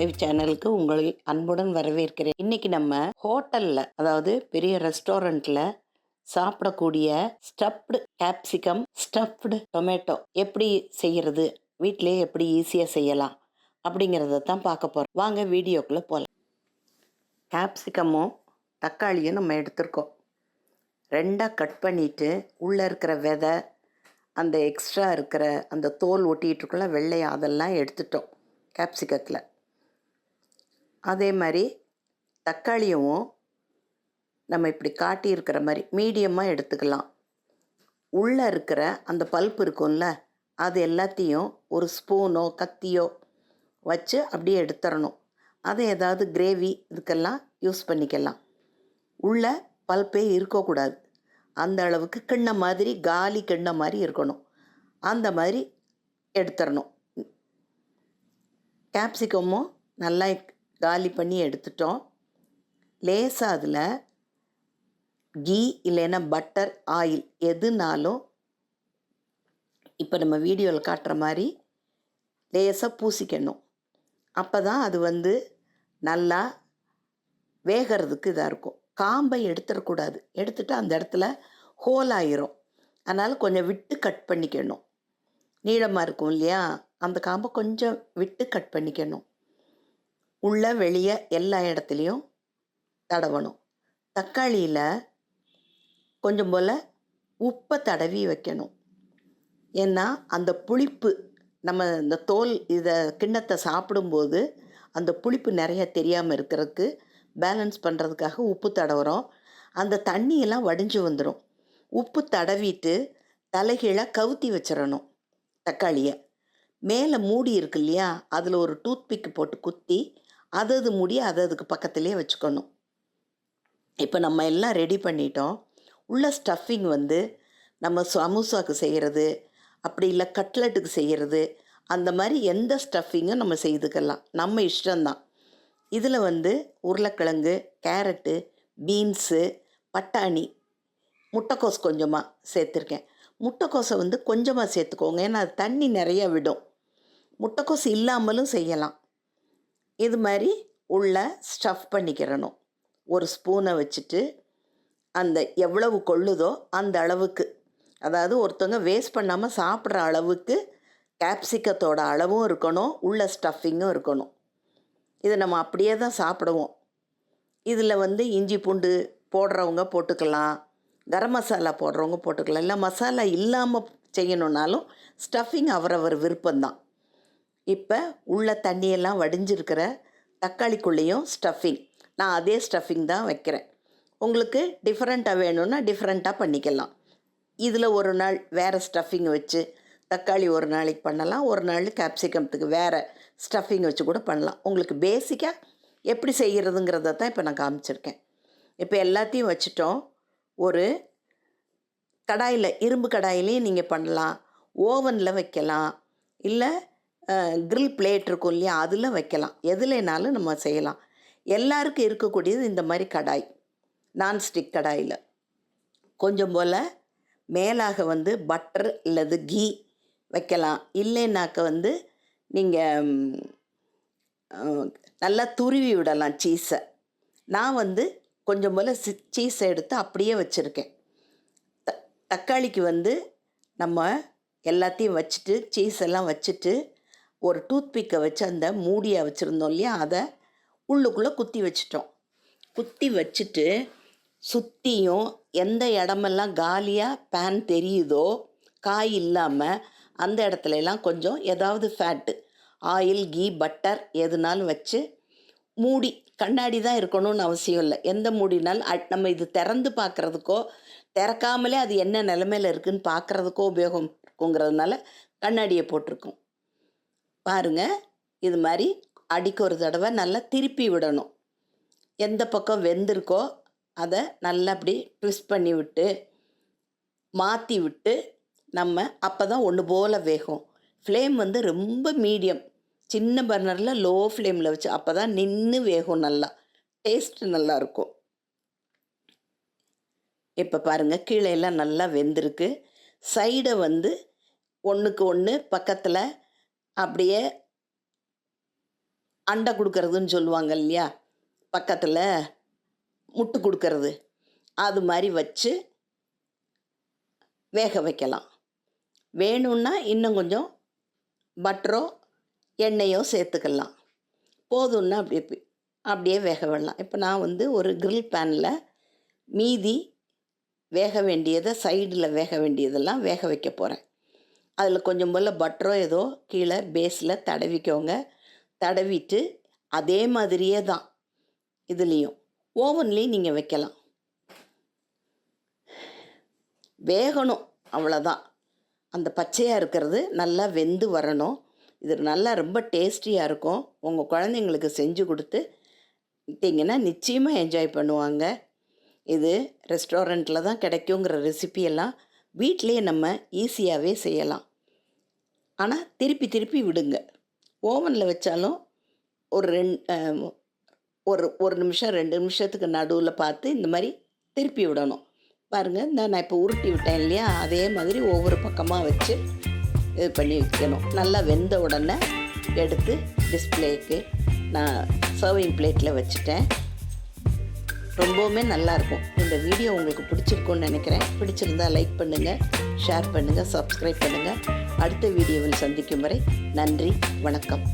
Live சேனலுக்கு உங்களை அன்புடன் வரவேற்கிறேன். இன்னைக்கு நம்ம ஹோட்டல்ல, அதாவது பெரிய ரெஸ்டாரண்ட்ல சாப்பிடக்கூடிய ஸ்டஃப்டு கேப்சிகம், ஸ்டஃப்டு டொமேட்டோ எப்படி செய்யறது, வீட்டிலேயே எப்படி ஈஸியாக செய்யலாம் அப்படிங்கிறத தான் பார்க்க போகிறோம். வாங்க வீடியோக்குள்ளே போகலாம். கேப்சிகமும் தக்காளியும் நம்ம எடுத்துருக்கோம். ரெண்டாக கட் பண்ணிவிட்டு உள்ளே இருக்கிற விதை, அந்த எக்ஸ்ட்ரா இருக்கிற அந்த தோல் ஒட்டிகிட்ருக்குள்ள வெள்ளையா அதெல்லாம் எடுத்துட்டோம் கேப்சிகத்தில். அதே மாதிரி தக்காளியும் நம்ம இப்படி காட்டியிருக்கிற மாதிரி மீடியமாக எடுத்துக்கலாம். உள்ளே இருக்கிற அந்த பல்ப் இருக்கும்ல, அது எல்லாத்தையும் ஒரு ஸ்பூனோ கத்தியோ வச்சு அப்படியே எடுத்துடணும். அதை ஏதாவது கிரேவி இதுக்கெல்லாம் யூஸ் பண்ணிக்கலாம். உள்ள பல்ப்பே இருக்கக்கூடாது. அந்த அளவுக்கு கிண்ண மாதிரி, காலி கிண்ண மாதிரி இருக்கணும். அந்த மாதிரி எடுத்துடணும். கேப்சிகமும் நல்லா காலி பண்ணி எடுத்துட்டோம். லேசாக அதில் கீ இல்லைன்னா பட்டர், ஆயில் எதுனாலும் இப்போ நம்ம வீடியோவில் காட்டுற மாதிரி லேசாக பூசிக்கணும். அப்போ தான் அது நல்லா வேகிறதுக்கு இதாக இருக்கும். காம்பை எடுத்துடக்கூடாது. எடுத்துட்டு அந்த இடத்துல ஹோல் ஆயிரும். அதனால் கொஞ்சம் விட்டு கட் பண்ணிக்கணும். நீளமாக இருக்கும் இல்லையா, அந்த காம்பை கொஞ்சம் விட்டு கட் பண்ணிக்கணும். உள்ள வெளியே எல்லா இடத்துலையும் தடவணும். தக்காளியில் கொஞ்சம் போல் உப்பை தடவி வைக்கணும். ஏன்னா அந்த புளிப்பு, நம்ம இந்த தோல் இதை கிண்ணத்தை சாப்பிடும்போது அந்த புளிப்பு நிறைய தெரியாமல் இருக்கிறதுக்கு பேலன்ஸ் பண்ணுறதுக்காக உப்பு தடவுறோம். அந்த தண்ணியெல்லாம் வடிஞ்சு வந்துடும். உப்பு தடவிட்டு தலைகீழாக கவுத்தி வச்சிடணும். தக்காளியை மேலே மூடி இருக்கு இல்லையா, அதில் ஒரு டூத்பிக்கு போட்டு குத்தி அது மூடி அதுக்கு பக்கத்துலேயே வச்சுக்கணும். இப்போ நம்ம எல்லாம் ரெடி பண்ணிட்டோம். உள்ள ஸ்டஃபிங் நம்ம சமோசாவுக்கு செய்கிறது, அப்படி இல்லை கட்லெட்டுக்கு செய்கிறது, அந்த மாதிரி எந்த ஸ்டஃபிங்கும் நம்ம செய்துக்கலாம். நம்ம இஷ்டம்தான். இதில் உருளைக்கிழங்கு, கேரட்டு, பீன்ஸு, பட்டாணி, முட்டைக்கோஸ் கொஞ்சமாக சேர்த்துருக்கேன். முட்டைக்கோஸை கொஞ்சமாக சேர்த்துக்கோங்க, ஏன்னா அது தண்ணி நிறைய விடும். முட்டைக்கோஸ் இல்லாமலும் செய்யலாம். இது மாதிரி உள்ள ஸ்டஃப் பண்ணிக்கிறணும். ஒரு ஸ்பூனை வச்சுட்டு அந்த எவ்வளவு கொள்ளுதோ அந்த அளவுக்கு, அதாவது ஒருத்தவங்க வேஸ்ட் பண்ணாமல் சாப்பிட்ற அளவுக்கு கேப்சிகத்தோட அளவும் இருக்கணும், உள்ள ஸ்டஃபிங்கும் இருக்கணும். இதை நம்ம அப்படியே தான் சாப்பிடுவோம். இதில் இஞ்சி பூண்டு போடுறவங்க போட்டுக்கலாம், கரம் மசாலா போடுறவங்க போட்டுக்கலாம். இல்லை மசாலா இல்லாமல் செய்யணுன்னாலும் ஸ்டஃபிங் அவரவர் விருப்பம்தான். இப்போ உள்ள தண்ணியெல்லாம் வடிஞ்சிருக்கிற தக்காளிக்குள்ளேயும் ஸ்டஃபிங், நான் அதே ஸ்டஃபிங் தான் வைக்கிறேன். உங்களுக்கு டிஃப்ரெண்ட்டாக வேணும்னா டிஃப்ரெண்ட்டாக பண்ணிக்கலாம். இதில் ஒரு நாள் வேறு ஸ்டஃபிங் வச்சு தக்காளி ஒரு நாளைக்கு பண்ணலாம், ஒரு நாள் கேப்சிகம்த்துக்கு வேறு ஸ்டஃபிங் வச்சு கூட பண்ணலாம். உங்களுக்கு பேசிக்காக எப்படி செய்கிறதுங்கிறத தான் இப்போ நான் காமிச்சிருக்கேன். இப்போ எல்லாத்தையும் வச்சுட்டோம். ஒரு கடாயில், இரும்பு கடாயிலையும் நீங்கள் பண்ணலாம், ஓவனில் வைக்கலாம், இல்லை க்ரில் பிளேட் இருக்கும் இல்லையா, அதில் வைக்கலாம். எதுலேனாலும் நம்ம செய்யலாம். எல்லாருக்கும் இருக்கக்கூடியது இந்த மாதிரி கடாய், நான்ஸ்டிக் கடாயில். கொஞ்சம் போல் மேலாக பட்டர் இல்லது கீ வைக்கலாம். இல்லைன்னாக்க நீங்கள் நல்லா துருவி விடலாம் சீஸை. நான் கொஞ்சம் போல் சீஸை எடுத்து அப்படியே வச்சுருக்கேன். தக்காளிக்கு நம்ம எல்லாத்தையும் வச்சுட்டு சீஸ் எல்லாம் வச்சுட்டு ஒரு டூத்பிக்கை வச்சு அந்த மூடியை வச்சுருந்தோம் இல்லையா, அதை உள்ளுக்குள்ளே குத்தி வச்சிட்டோம். குத்தி வச்சுட்டு சுற்றியும் எந்த இடமெல்லாம் காலியாக பேன் தெரியுதோ, காய் இல்லாமல் அந்த இடத்துலலாம் கொஞ்சம் ஏதாவது ஃபேட்டு, ஆயில், கீ, பட்டர் எதுனாலும் வச்சு மூடி. கண்ணாடி தான் இருக்கணும்னு அவசியம் இல்லை. எந்த மூடினாலும் நம்ம இது திறந்து பார்க்குறதுக்கோ திறக்காமலே அது என்ன நிலமையில் இருக்குதுன்னு பார்க்குறதுக்கோ உபயோகம் இருக்குங்கிறதுனால கண்ணாடியை போட்டிருக்கோம். பாருங்கள், இது மாதிரி அடிக்க ஒரு தடவை நல்லா திருப்பி விடணும். எந்த பக்கம் வெந்திருக்கோ அதை நல்லா அப்படி ட்விஸ்ட் பண்ணி விட்டு மாற்றி விட்டு நம்ம அப்போ தான் ஒன்று போல் வேகும். ஃப்ளேம் ரொம்ப மீடியம், சின்ன பர்னரில் லோ ஃப்ளேமில் வச்சு, அப்போ தான் நின்று வேகும், நல்லா டேஸ்ட்டு நல்லாயிருக்கும். இப்போ பாருங்கள், கீழே எல்லாம் நல்லா வெந்திருக்கு. சைடை ஒன்றுக்கு ஒன்று பக்கத்தில் அப்படியே அண்டை கொடுக்கறதுன்னு சொல்லுவாங்க இல்லையா, பக்கத்தில் முட்டு கொடுக்கறது, அது மாதிரி வச்சு வேக வைக்கலாம். வேணும்னா இன்னும் கொஞ்சம் பட்டரோ எண்ணெயோ சேர்த்துக்கலாம். போதும்னா அப்படியே வேக விடலாம். இப்போ நான் வந்து ஒரு கிரில் பேனில் மீதி வேக வேண்டியதை, சைடில் வேக வேண்டியதெல்லாம் வேக வைக்க போகிறேன். அதில் கொஞ்சம் போல் பட்டரோ ஏதோ கீழே பேஸில் தடவிக்கோங்க. தடவிட்டு அதே மாதிரியே தான் இதுலேயும் ஓவன்லேயும் நீங்கள் வைக்கலாம். வேகணும், அவ்வளோதான். அந்த பச்சையாக இருக்கிறது நல்லா வெந்து வரணும். இது நல்லா ரொம்ப டேஸ்டியாக இருக்கும். உங்கள் குழந்தைங்களுக்கு செஞ்சு கொடுத்துட்டிங்கன்னா நிச்சயமாக என்ஜாய் பண்ணுவாங்க. இது ரெஸ்டாரண்ட்டில் தான் கிடைக்குங்கிற ரெசிபியெல்லாம் வீட்டிலேயே நம்ம ஈஸியாகவே செய்யலாம். ஆனால் திருப்பி திருப்பி விடுங்க. ஓவனில் வச்சாலும் ஒரு நிமிஷம் 2 நிமிஷத்துக்கு நடுவில் பார்த்து இந்த மாதிரி திருப்பி விடணும். பாருங்கள், நான் இப்போ உருட்டி விட்டேன் இல்லையா, அதே மாதிரி ஒவ்வொரு பக்கமாக வச்சு இது பண்ணி வைக்கணும். நல்லா வெந்த உடனே எடுத்து டிஸ்பிளேக்கு நான் சர்விங் பிளேட்டில் வச்சுட்டேன். ரொம்பவுமே நல்லாயிருக்கும். இந்த வீடியோ உங்களுக்கு பிடிச்சிருக்குன்னு நினைக்கிறேன். பிடிச்சிருந்தா லைக் பண்ணுங்கள், ஷேர் பண்ணுங்கள், சப்ஸ்கிரைப் பண்ணுங்கள். அடுத்த வீடியோவில் சந்திக்கும் வரை நன்றி, வணக்கம்.